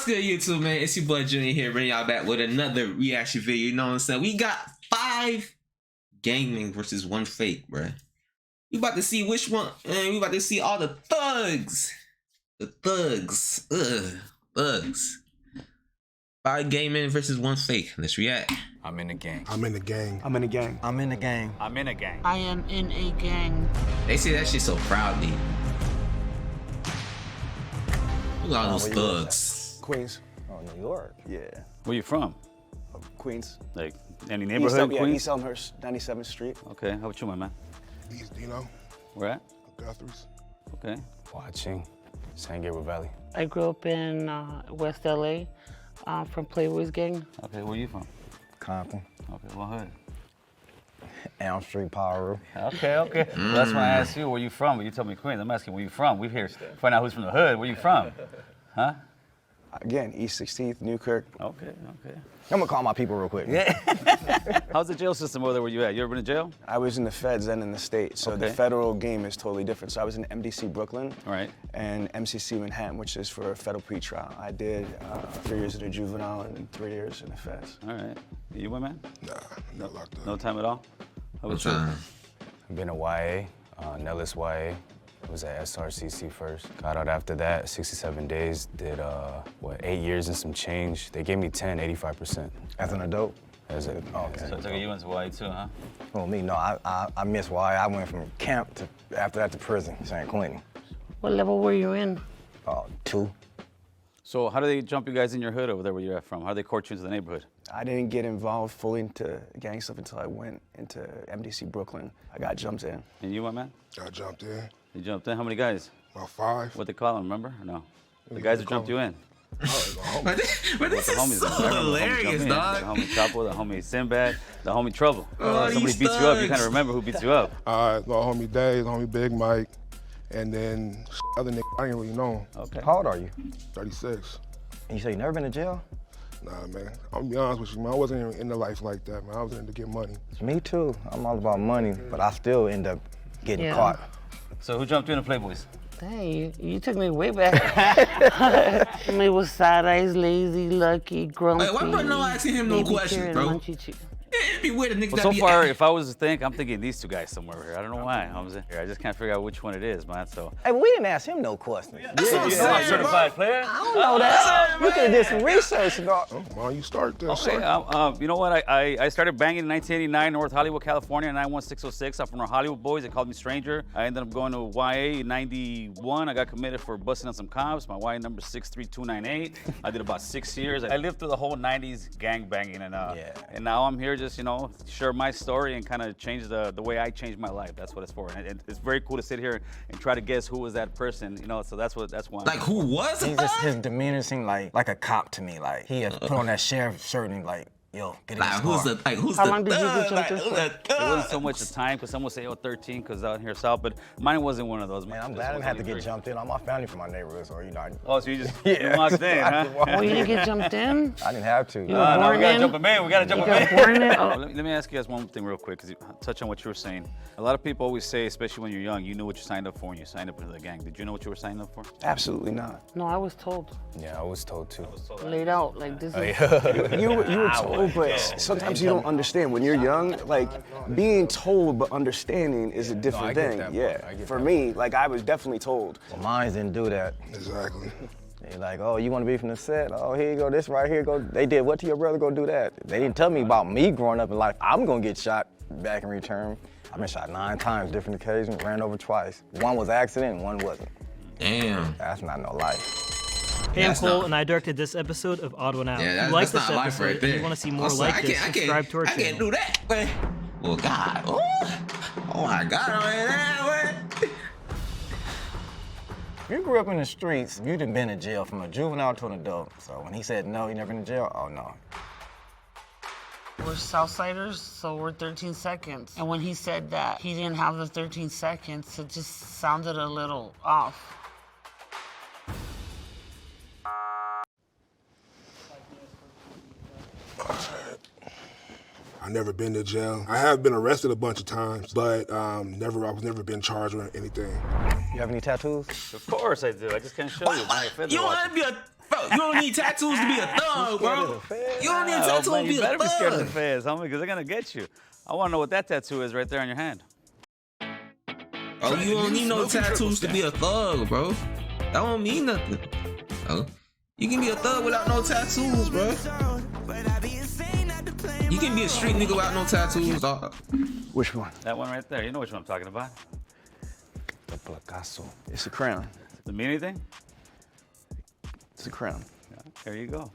What's good, YouTube, man? It's your boy Junior here, bringing y'all back with another reaction video. You know what I'm saying? We got 5 gaming versus 1 fake, bruh. We about to see which one, and we about to see all the thugs. The thugs. Thugs. 5 gaming versus 1 fake. Let's react. I'm in the gang. I'm in the gang. I'm in the gang. I'm in the gang. I'm in a gang. I am in a gang. They say that shit so proudly. Look at all those thugs. Queens. Oh, New York. Yeah. Where you from? Queens. Like any neighborhood in Queens? East Elmhurst, 97th Street. Okay, how about you, my man? East, you know, Where at? Guthrie's. Okay. Watching San Gabriel Valley. I grew up in West LA from Playboy's gang. Okay, where you from? Compton. Okay, what hood? Elm Street, Power. Okay, okay. Well, that's why I asked you where you from, but you told me Queens. I'm asking where you from. We're here to find out who's from the hood. Where you from? Huh? Again, East 16th, Newkirk. Okay, okay. I'm gonna call my people real quick. Yeah. How's the jail system over there where you at? You ever been to jail? I was in the feds and in the state, so the Okay. federal game is totally different. So I was in MDC Brooklyn Right. and MCC Manhattan, which is for federal pretrial. I did 3 years at a juvenile and 3 years in the feds. All right. You went, man? Nah, not locked up. No time at all? How No about you? time. I've been to YA, Nellis YA. I was at SRCC first. Got out after that, 67 days. Did, 8 years and some change. They gave me 10, 85%. As an adult? As a, oh, okay. So you went to Hawaii too, huh? Oh, me, no, I missed YA. I went from camp to, after that to prison, San Quentin. What level were you in? 2. So how do they jump you guys in your hood over there where you're at from? How do they court you into the neighborhood? I didn't get involved fully into gang stuff until I went into MDC Brooklyn. I got jumped in. And you went, man? I jumped in. You jumped in? How many guys? About 5. What they call them, remember? Or no? The guys who jumped you in. But this The is homies, so remember? hilarious, The dog. homie Chapo, the homie Sinbad, the homie Trouble. Oh, Somebody these beats you up, you thugs. kind of remember who beats you up. My homie Dave, homie Big Mike, and then other nigga I didn't really know. Okay. How old are you? 36. And you say you never been to jail? Nah, man. I'm gonna be honest with you, man. I wasn't even into life like that, man. I was in to get money. Me too. I'm all about money, but I still end up getting Yeah. caught. So who jumped you in the Playboys? Dang, you took me way back. I was Side Eyes, Lazy, Lucky, Grumpy. Hey, why bro no asking him no Baby questions, Karen, bro? Munchie Chew. It'd be weird if niggas Well, that so be far, if I was to think, I'm thinking these two guys somewhere here. I don't know why. I just can't figure out which one it is, man. So. Hey, but we didn't ask him no questions. That's what I'm You're not a saying, certified bro. player? I don't know that. You could have did some research, dog. Oh, why don't you start this? Okay, you know what? I started banging in 1989, North Hollywood, California, 91606. I'm from the Hollywood boys. They called me Stranger. I ended up going to YA in 91. I got committed for busting on some cops. My YA number 63298. I did about 6 years. I lived through the whole 90s gang banging, and now I'm here just, share my story and kind of change the way I changed my life. That's what it's for. And it's very cool to sit here and try to guess who was that person, so that's why. Like, who was it? His demeanor seemed like a cop to me. Like he had put on that sheriff shirt and like, yo, get in Like, the car. who's How the long did you thug? get Like, jumped who's the It wasn't thug? so much the time, because some would say, 13, because out here south, but mine wasn't one of those. Man, I'm glad I didn't have to get jumped in. All my family from my neighborhood, so Oh, so you just Yeah. you walked in, huh? Oh, you didn't get jumped in? I didn't have to. You were No, we born gotta in? jump a man. We gotta jump You a got man. born in? Oh. Let me ask you guys one thing real quick, because touch on what you were saying. A lot of people always say, especially when you're young, you knew what you signed up for when you signed up into the gang. Did you know what you were signing up for? Absolutely not. No, I was told. Yeah, I was told to. Laid out like this. You were told, but sometimes you don't understand. When you're young, like, being told but understanding is a different I get thing. that part. Yeah. I get For that me, like, I was definitely told. Well, mine didn't do that. Exactly. They like, oh, you want to be from the set? Oh, here you go, this right here. Go. They did what to your brother? Go do that. They didn't tell me about me growing up in life. I'm gonna get shot back in return. I've been shot 9 times, different occasions, ran over twice. One was accident, one wasn't. Damn. That's not no life. Hey, I'm That's Cole, not- and I directed this episode of Odd One Out. Yeah, if you like that's this not life episode right and there. you want to see more Also, like this, subscribe to our I can't channel. do that, man. Oh, God. Oh my God. Man. You grew up in the streets, you done been in jail from a juvenile to an adult. So when he said no, you never been in jail, oh no. We're Southsiders, so we're 13 seconds. And when he said that he didn't have the 13 seconds, it just sounded a little off. I never been to jail. I have been arrested a bunch of times, but I was never been charged with anything. You have any tattoos? Of course I do. I just can't show you. You want to be a... Bro, You don't need tattoos to be a thug, bro. You don't need a tattoo to be You a better be scared of the thug. feds, homie, because they're gonna get you. I want to know what that tattoo is right there on your hand. Oh, you don't need no tattoos to be a thug, bro. That don't mean nothing. Oh, you can be a thug without no tattoos, bro. You can be a street nigga without no tattoos, dog. Which one? That one right there. You know which one I'm talking about. The placazo. It's a crown. Does it mean anything? It's a crown. Yeah, there you go.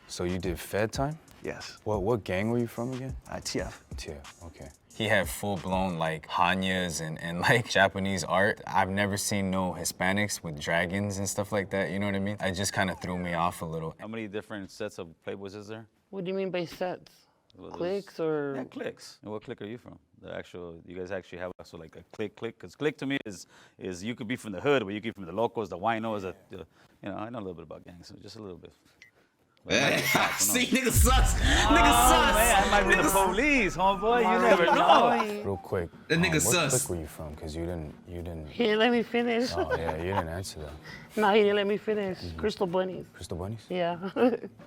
So you did Fed time? Yes. What gang were you from again? TF. TF, okay. He had full-blown like Hanyas and like Japanese art. I've never seen no Hispanics with dragons and stuff like that, you know what I mean? It just kind of threw me off a little. How many different sets of Playboys is there? What do you mean by sets? Well, Clicks or? Yeah, clicks. And what clique are you from? The actual, you guys actually have also like a clique? Because clique to me is you could be from the hood, but you could be from the locals, the winos, you know, I know a little bit about gangs, so just a little bit. See, nigga sus. Nigga sus. Man, I might be the police, homeboy. You never know. Real quick. The nigga what sus. clique were you from? Because you didn't. He didn't let me finish. Oh yeah, you didn't answer that. No, he didn't let me finish. Crystal bunnies. Crystal Bunnies? Yeah.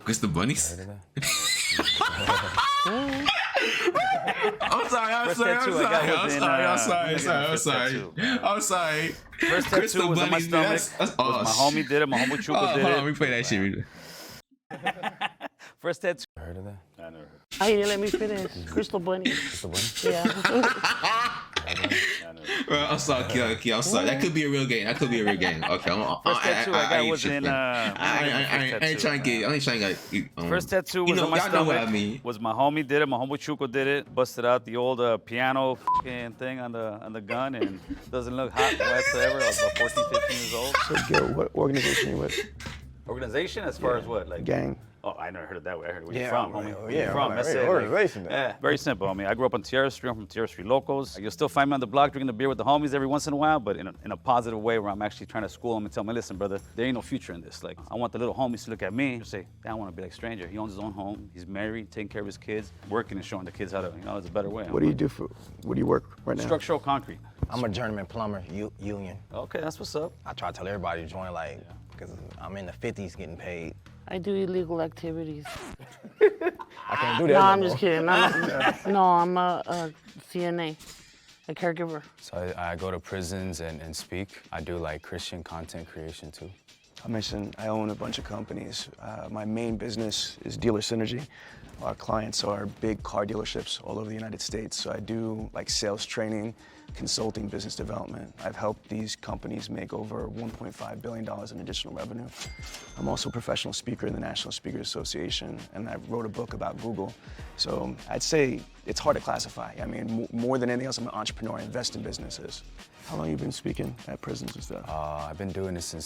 Crystal bunnies. Heard of that? I'm sorry. First tattoo was on my stomach. My homie did it. My homie Chuka did Hold it. on, replay that shit. First tattoo. Heard of that? I never heard. He didn't let me finish. Crystal bunnies. Crystal Bunnies? Yeah. Bro, I'm sorry, Kill. I'm sorry. That could be a real game. Okay, First tattoo I got was in. I ain't trying to get. First tattoo was on my y'all know what I stomach. mean. Was my homie did it. My homie Chuko did it. Busted out the old piano thing on the gun and doesn't look hot whatsoever. I was about 14, 15 years old. So, Gil, what organization you with? Organization as far as what? Like Gang. Oh, I never heard it that way. I heard where you Yeah, from, right. homie. Where Yeah, you from? right. That's Hey, it. organization then. Yeah, very simple, homie. I grew up on Tierra Street. I'm from Tierra Street locals. You'll still find me on the block drinking the beer with the homies every once in a while, but in a positive way where I'm actually trying to school them and tell them, listen, brother, there ain't no future in this. Like, I want the little homies to look at me and say, I want to be like Stranger. He owns his own home. He's married, taking care of his kids, working and showing the kids how to, there's a better way. What do you do what do you work right now? Structural concrete. I'm a journeyman plumber, union. Okay, that's what's up. I try to tell everybody to join, like, because I'm in the 50s getting paid. I do illegal activities. I can't do that. No, no I'm more. just kidding. No, I'm a CNA, a caregiver. So I go to prisons and speak. I do like Christian content creation too. I mentioned I own a bunch of companies. My main business is Dealer Synergy. Our clients are big car dealerships all over the United States. So I do like sales training, consulting, business development. I've helped these companies make over $1.5 billion in additional revenue. I'm also a professional speaker in the National Speakers Association, and I wrote a book about Google. So I'd say it's hard to classify. I mean, more than anything else, I'm an entrepreneur. I invest in businesses. How long have you been speaking at prisons and stuff? I've been doing this since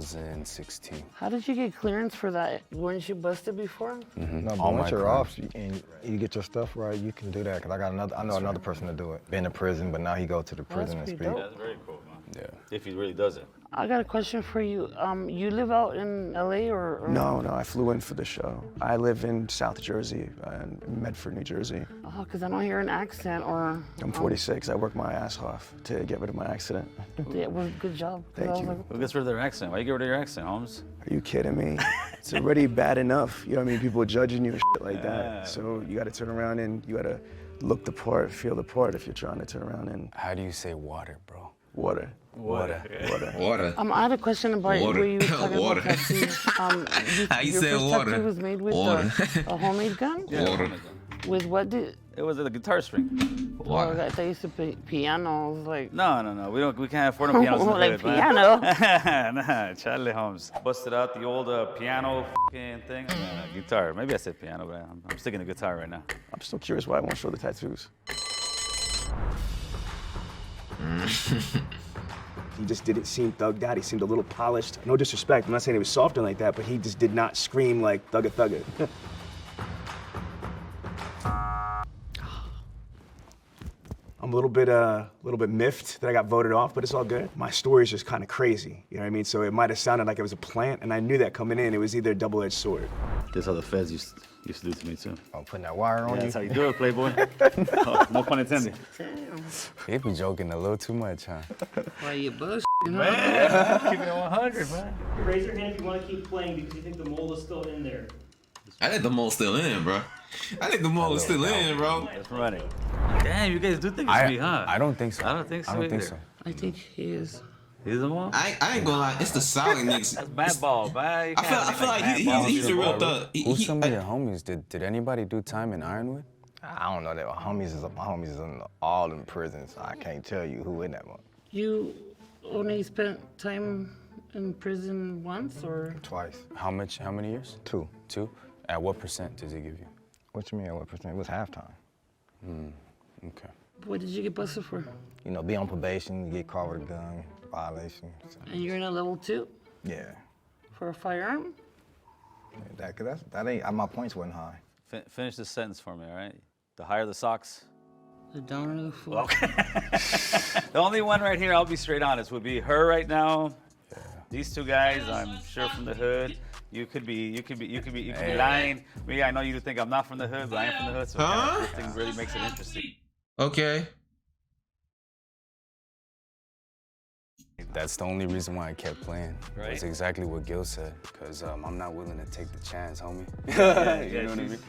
2016. How did you get clearance for that? Weren't you busted before? Mm-hmm. No, but All once my you're crimes. off and you get your stuff right, you can do that. Cause I know another person to do it. Been in prison, but now he go to the prison and pretty speak. dope. That's very cool, man. Yeah. If he really does it. I got a question for you. You live out in LA or? No, I flew in for the show. I live in South Jersey, in Medford, New Jersey. Oh, because I don't hear an accent or. I'm 46. I work my ass off to get rid of my accident. Yeah, well, good job. 'Cause I Thank was you. like, Who gets rid of their accent? Why you get rid of your accent, Holmes? Are you kidding me? It's already bad enough. You know what I mean? People judging you and shit like Yeah. that. So you got to turn around and you got to look the part, feel the part if you're trying to turn around and How do you say water, bro? water. Water. Water. I had a question about Water. where you were talking Water. about tattoos. How you your say first water? tattoo was made with Water. a homemade gun? Water. With what did? It was a guitar string. Oh, I thought you used to play piano. I was like, No. We can't afford no pianos in the like hood, man. piano. Nah, Charlie Holmes. Busted out the old piano thing. Guitar. Maybe I said piano, but I'm sticking to guitar right now. I'm still curious why I won't show the tattoos. He just didn't seem thugged out. He seemed a little polished. No disrespect. I'm not saying he was soft or like that, but he just did not scream like thugga. I'm a little bit miffed that I got voted off, but it's all good. My story is just kind of crazy, you know what I mean? So it might have sounded like it was a plant, and I knew that coming in. It was either a double-edged sword. This is how the feds used to do to me too. I'm putting that wire on you. That's how you do it, Playboy. Oh, no pun intended. They be joking a little too much, huh? why you bullshit? Man, keeping it 100, man. Raise your hand if you want to keep playing because you think the mole is still in there. I think the mole's still in, bro. I think the mole is still in, bro. That's running. Damn, you guys do think it's me, huh? I don't think so. I don't think so. I don't think either. so. I think he is. He's the mole? I ain't gonna lie, it's the solid niggas. That's bad ball, man. I feel like he's a real thug. Who's some of your homies? Did anybody do time in Ironwood? I don't know that. My homies is in all in prisons. I can't tell you who in that one. You only spent time in prison once, or? Twice. How many years? 2. 2? At what percent does he give you? What you mean at what percent? It was halftime. Okay. What did you get busted for? You know, be on probation, you get caught with a gun, violation. So. And you're in a level 2 Yeah. for a firearm? That ain't, my points wasn't high. Finish this sentence for me, all right? The higher the socks. The downer the fool. Okay. The only one right here, I'll be straight honest, would be her right now. Yeah. These two guys, I'm sure from the hood. You could be lying. Me, I know you think I'm not from the hood, but I am from the hood, so this thing really makes it interesting. Okay. That's the only reason why I kept playing. Right. That's exactly what Gil said, because I'm not willing to take the chance, homie. Yeah, you know what I mean?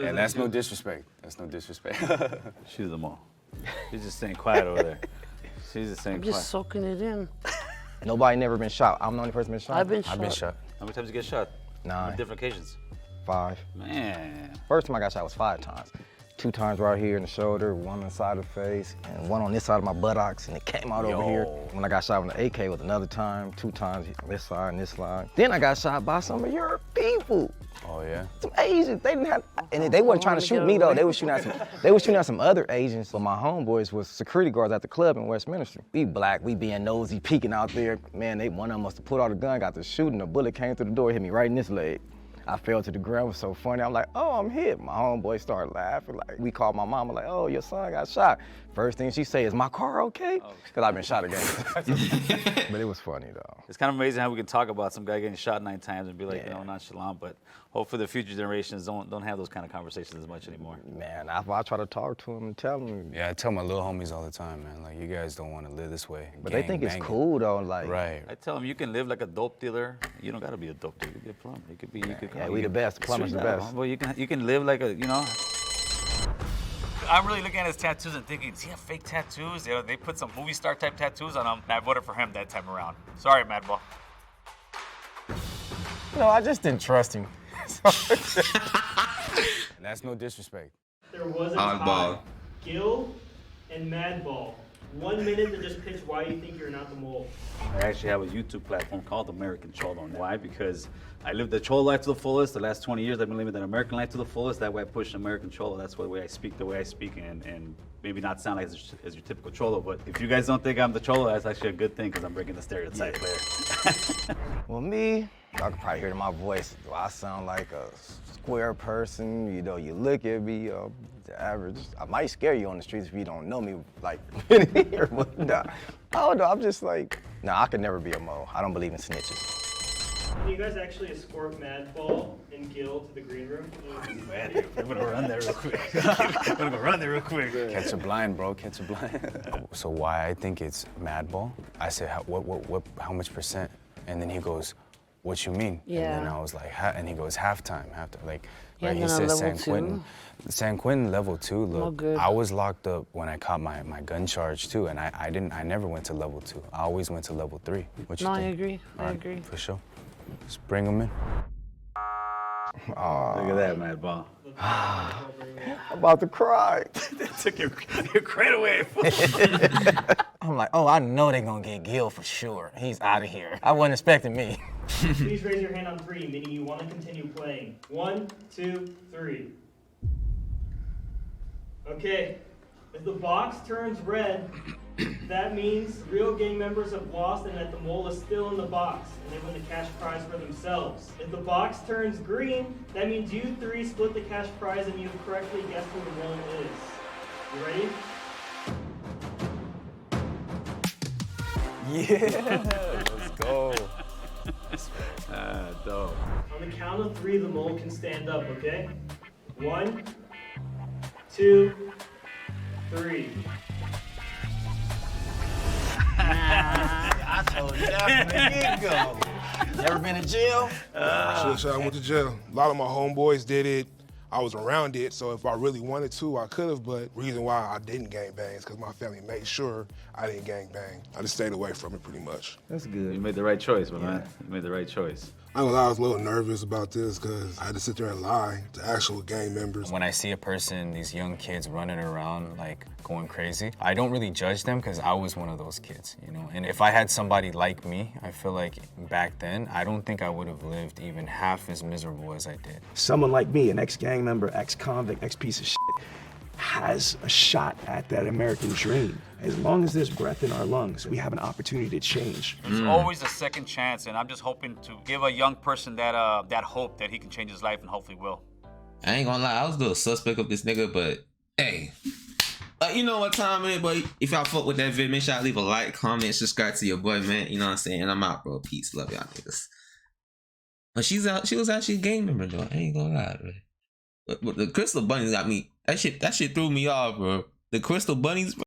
And that's no disrespect. That's no disrespect. She's the mole. She's just staying quiet over there. She's just staying I'm quiet. just soaking it in. Nobody never been shot. I'm the only person been shot. I've been shot. I've been shot. How many times you get shot? 9. On different occasions. 5. Man. First time I got shot was 5 times. 2 times right here in the shoulder, 1 on the side of the face, and 1 on this side of my buttocks, and it came out over here. When I got shot with an AK was another time, 2 times on this side and this side. Then I got shot by some of your people. Oh yeah? Some Asians. They didn't have, and they wasn't trying to shoot me though. They were shooting at some other Asians. So my homeboys was security guards at the club in Westminster. We black, we being nosy, peeking out there. Man, one of them must have put out a gun, got to shooting. A bullet came through the door, hit me right in this leg. I fell to the ground, it was so funny. I'm like, oh, I'm hit. My homeboy started laughing. Like, we called my mama, like, oh, your son got shot. First thing she say is, my car okay? Because I've been shot again. But it was funny, though. It's kind of amazing how we can talk about some guy getting shot 9 times and be like, you know, nonchalant, but hopefully the future generations don't have those kind of conversations as much anymore. Man, I try to talk to him and tell him. Yeah, I tell my little homies all the time, man, like, you guys don't want to live this way. But they think it's cool, though, like. Right. I tell them you can live like a dope dealer. You don't got to be a dope dealer. You can be a plumber. You could be, Yeah, we the best. Plumber's the best. Well, you can live like a, you know. I'm really looking at his tattoos and thinking, does he have fake tattoos? You know, they put some movie star type tattoos on him, and I voted for him that time around. Sorry, Madball. No, I just didn't trust him. That's no disrespect. There was a tie. Gil and Madball. 1 minute to just pitch why you think you're not the mole. I actually have a YouTube platform called American Cholo. Why? Because I lived the Cholo life to the fullest. The last 20 years I've been living the American life to the fullest. That way I push American Cholo. That's the way I speak, and maybe not sound like as your typical Cholo. But if you guys don't think I'm the Cholo, that's actually a good thing because I'm breaking the stereotype there. Well, me, y'all can probably hear it in my voice. Do I sound like a square person? You know, you look at me, the average. I might scare you on the streets if you don't know me, like, here, but nah. Oh, no, I'm just like, nah, I could never be a mole. I don't believe in snitches. Can you guys actually escort Madball and Gil to the green room? Man, I'm gonna run there real quick. Catch a blind, bro, catch a blind. So why I think it's Madball, I said, how much percent? And then he goes, what you mean? Yeah. And then I was like, and he goes, halftime, like, Yeah, right, he and then says level San 2. Quentin. San Quentin level 2, look, Oh, good. I was locked up when I caught my gun charge too, and I never went to level 2. I always went to level 3. What you No, think? I agree. All I right, agree. For sure. Just bring them in. Look at that, Madball. I'm about to cry. Took your crate away. I'm like, oh, I know they're gonna get Gil for sure. He's out of here. I wasn't expecting me. Please raise your hand on 3, meaning you want to continue playing. 1, 2, 3. Okay. If the box turns red, that means real gang members have lost and that the mole is still in the box, and they win the cash prize for themselves. If the box turns green, that means you 3 split the cash prize and you've correctly guessed who the mole is. You ready? Yeah, let's go. Dope. On the count of 3, the mole can stand up, okay? 1, 2, 3. I'll Oh, definitely go. Never been in jail? Shit, I went to jail. A lot of my homeboys did it. I was around it, so if I really wanted to, I could have, but the reason why I didn't gang bang is because my family made sure I didn't gang bang. I just stayed away from it pretty much. That's good. You made the right choice, man. You made the right choice. I ain't gonna lie, I was a little nervous about this because I had to sit there and lie to actual gang members. When I see a person, these young kids running around like going crazy, I don't really judge them because I was one of those kids, you know? And if I had somebody like me, I feel like back then, I don't think I would have lived even half as miserable as I did. Someone like me, an ex-gang member, ex-convict, ex-piece of shit, has a shot at that American dream. As long as there's breath in our lungs, we have an opportunity to change. There's always a second chance, and I'm just hoping to give a young person that that hope that he can change his life, and hopefully will. I ain't gonna lie, I was a little suspect of this nigga, but hey, you know what time it is, boy? If y'all fuck with that vid, make sure y'all leave a like, comment, subscribe to your boy, man. You know what I'm saying? And I'm out, bro. Peace, love y'all niggas. But she was actually a gang member though. I ain't gonna lie, bro. But the crystal bunnies got me. That shit threw me off, bro. The crystal bunnies, bro.